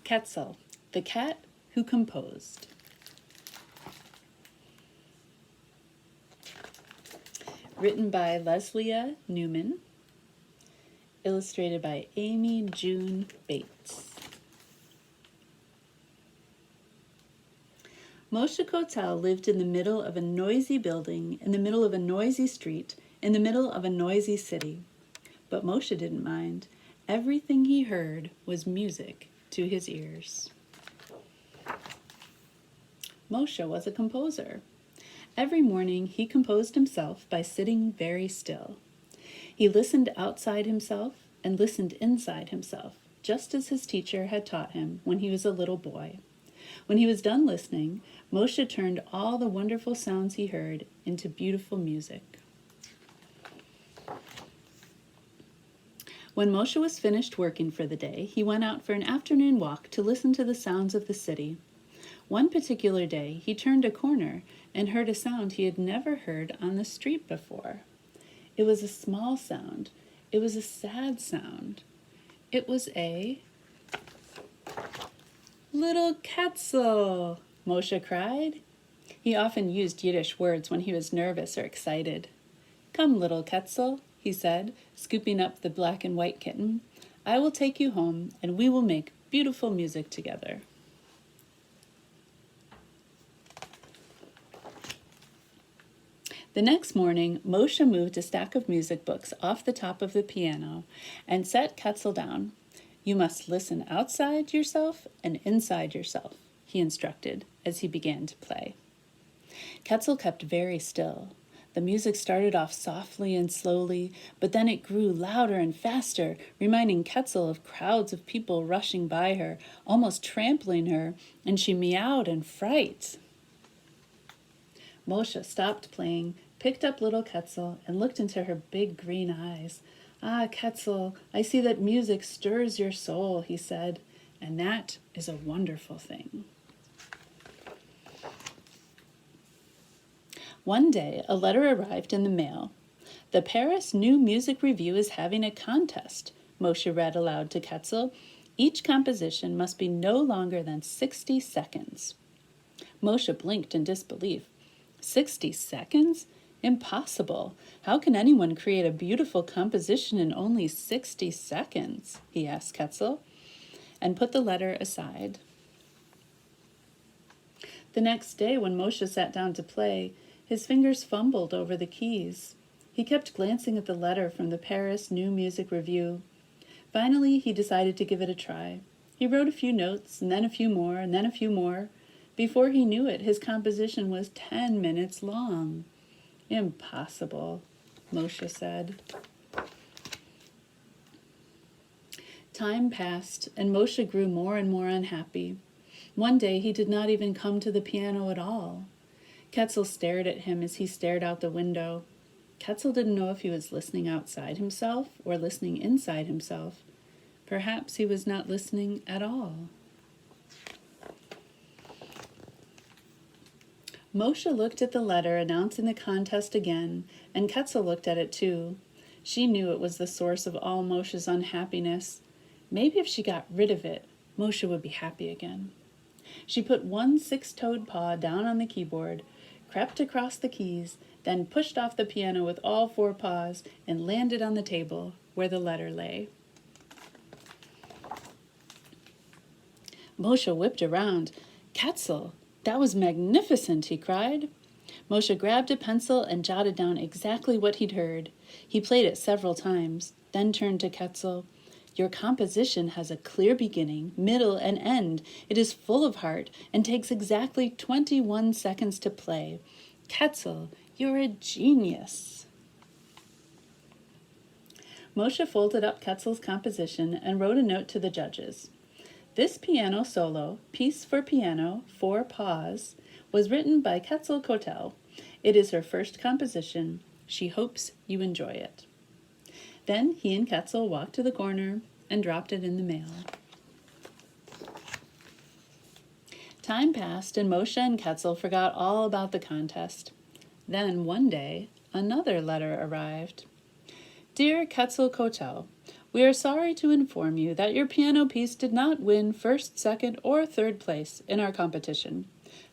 Ketzel, the cat who composed. Written by Leslie Newman. Illustrated by Amy June Bates. Moshe Ketzel lived in the middle of a noisy building, in the middle of a noisy street, in the middle of a noisy city. But Moshe didn't mind. Everything he heard was music to his ears. Moshe was a composer. Every morning he composed himself by sitting very still. He listened outside himself and listened inside himself, just as his teacher had taught him when he was a little boy. When he was done listening, Moshe turned all the wonderful sounds he heard into beautiful music. When Moshe was finished working for the day, he went out for an afternoon walk to listen to the sounds of the city. One particular day, he turned a corner and heard a sound he had never heard on the street before. It was a small sound. It was a sad sound. It was a little Ketzel, Moshe cried. He often used Yiddish words when he was nervous or excited. Come, little Ketzel, he said, scooping up the black and white kitten. I will take you home, and we will make beautiful music together. The next morning, Moshe moved a stack of music books off the top of the piano and set Ketzel down. You must listen outside yourself and inside yourself, he instructed as he began to play. Ketzel kept very still. The music started off softly and slowly, but then it grew louder and faster, reminding Ketzel of crowds of people rushing by her, almost trampling her, and she meowed in fright. Moshe stopped playing, picked up little Ketzel, and looked into her big green eyes. Ah, Ketzel, I see that music stirs your soul, he said, and that is a wonderful thing. One day, a letter arrived in the mail. The Paris New Music Review is having a contest, Moshe read aloud to Ketzel. Each composition must be no longer than 60 seconds. Moshe blinked in disbelief. 60 seconds? Impossible. How can anyone create a beautiful composition in only 60 seconds? He asked Ketzel, and put the letter aside. The next day, when Moshe sat down to play, his fingers fumbled over the keys. He kept glancing at the letter from the Paris New Music Review. Finally, he decided to give it a try. He wrote a few notes, and then a few more, and then a few more. Before he knew it, his composition was 10 minutes long. Impossible, Moshe said. Time passed, and Moshe grew more and more unhappy. One day he did not even come to the piano at all. Ketzel stared at him as he stared out the window. Ketzel didn't know if he was listening outside himself or listening inside himself. Perhaps he was not listening at all. Moshe looked at the letter announcing the contest again, and Ketzel looked at it too. She knew it was the source of all Moshe's unhappiness. Maybe if she got rid of it, Moshe would be happy again. She put one 6-toed paw down on the keyboard, crept across the keys, then pushed off the piano with all 4 paws and landed on the table where the letter lay. Moshe whipped around. Ketzel, that was magnificent, he cried. Moshe grabbed a pencil and jotted down exactly what he'd heard. He played it several times, then turned to Ketzel. Your composition has a clear beginning, middle, and end. It is full of heart and takes exactly 21 seconds to play. Ketzel, you're a genius. Moshe folded up Ketzel's composition and wrote a note to the judges. This piano solo, piece for piano, 4 paws, was written by Ketzel Kotel. It is her first composition. She hopes you enjoy it. Then he and Ketzel walked to the corner and dropped it in the mail. Time passed, and Moshe and Ketzel forgot all about the contest. Then, one day, another letter arrived. Dear Ketzel Kotel, We are sorry to inform you that your piano piece did not win first, second, or third place in our competition.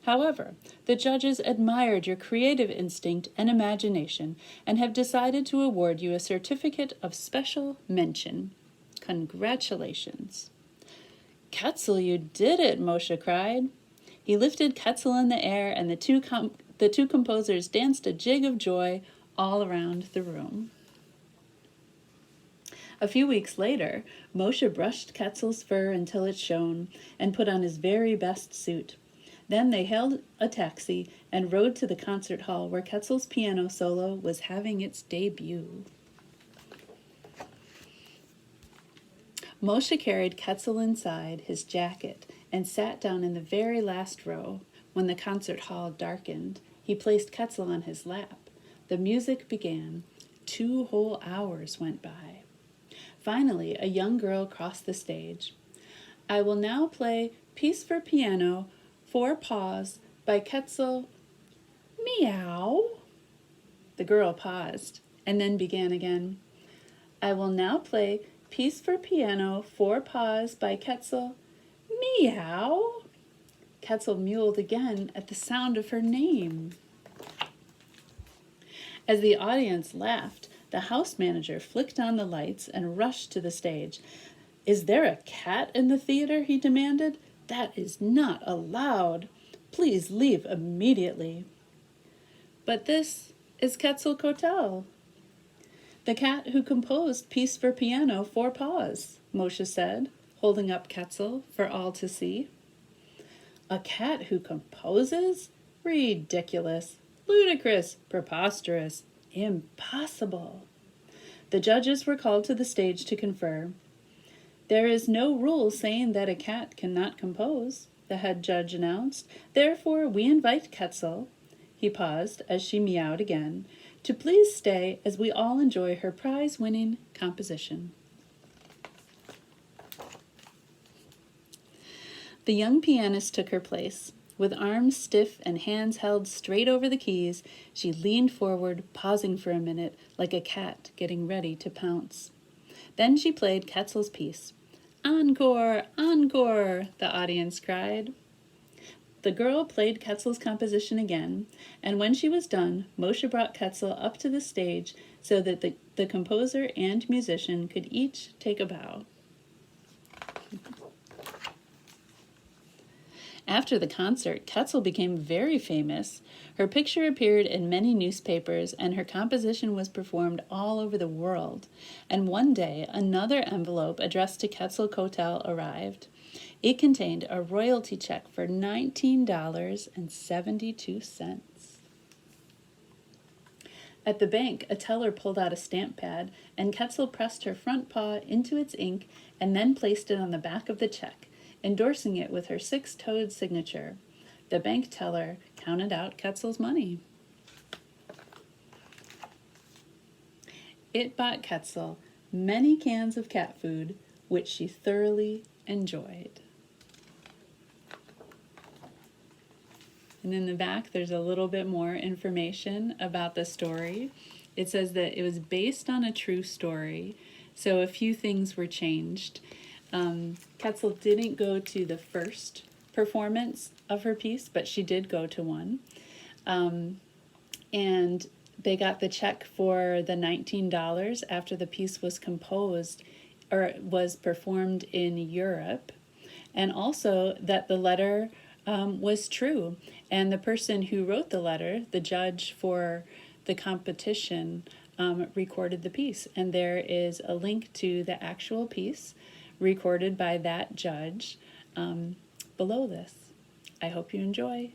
However, the judges admired your creative instinct and imagination and have decided to award you a certificate of special mention. Congratulations. Ketzel, you did it, Moshe cried. He lifted Ketzel in the air, and the two composers danced a jig of joy all around the room. A few weeks later, Moshe brushed Ketzel's fur until it shone and put on his very best suit. Then they hailed a taxi and rode to the concert hall where Ketzel's piano solo was having its debut. Moshe carried Ketzel inside his jacket and sat down in the very last row. When the concert hall darkened, he placed Ketzel on his lap. The music began. 2 whole hours went by. Finally, a young girl crossed the stage. I will now play Piece for Piano, 4 Paws by Ketzel. Meow. The girl paused and then began again. I will now play Piece for Piano, 4 Paws by Ketzel. Meow. Ketzel mewed again at the sound of her name. As the audience laughed, the house manager flicked on the lights and rushed to the stage. Is there a cat in the theater? He demanded. That is not allowed. Please leave immediately. But this is Ketzel Kotel, the cat who composed Piece for Piano, 4 Paws, Moshe said, holding up Ketzel for all to see. A cat who composes? Ridiculous, ludicrous, preposterous, impossible. The judges were called to the stage to confer. There is no rule saying that a cat cannot compose, the head judge announced. Therefore, we invite Ketzel, he paused as she meowed again, to please stay as we all enjoy her prize-winning composition. The young pianist took her place. With arms stiff and hands held straight over the keys, she leaned forward, pausing for a minute, like a cat getting ready to pounce. Then she played Ketzel's piece. Encore! Encore! The audience cried. The girl played Ketzel's composition again, and when she was done, Moshe brought Ketzel up to the stage so that the composer and musician could each take a bow. After the concert, Ketzel became very famous. Her picture appeared in many newspapers, and her composition was performed all over the world. And one day, another envelope addressed to Ketzel Kotel arrived. It contained a royalty check for $19.72. At the bank, a teller pulled out a stamp pad, and Ketzel pressed her front paw into its ink and then placed it on the back of the check, endorsing it with her 6-toed signature. The bank teller counted out Ketzel's money. It bought Ketzel many cans of cat food, which she thoroughly enjoyed. And in the back, there's a little bit more information about the story. It says that it was based on a true story, so a few things were changed. Ketzel didn't go to the first performance of her piece, but she did go to one. And they got the check for the $19 after the piece was composed or was performed in Europe. And also that the letter was true. And the person who wrote the letter, the judge for the competition, recorded the piece. And there is a link to the actual piece recorded by that judge below this. I hope you enjoy.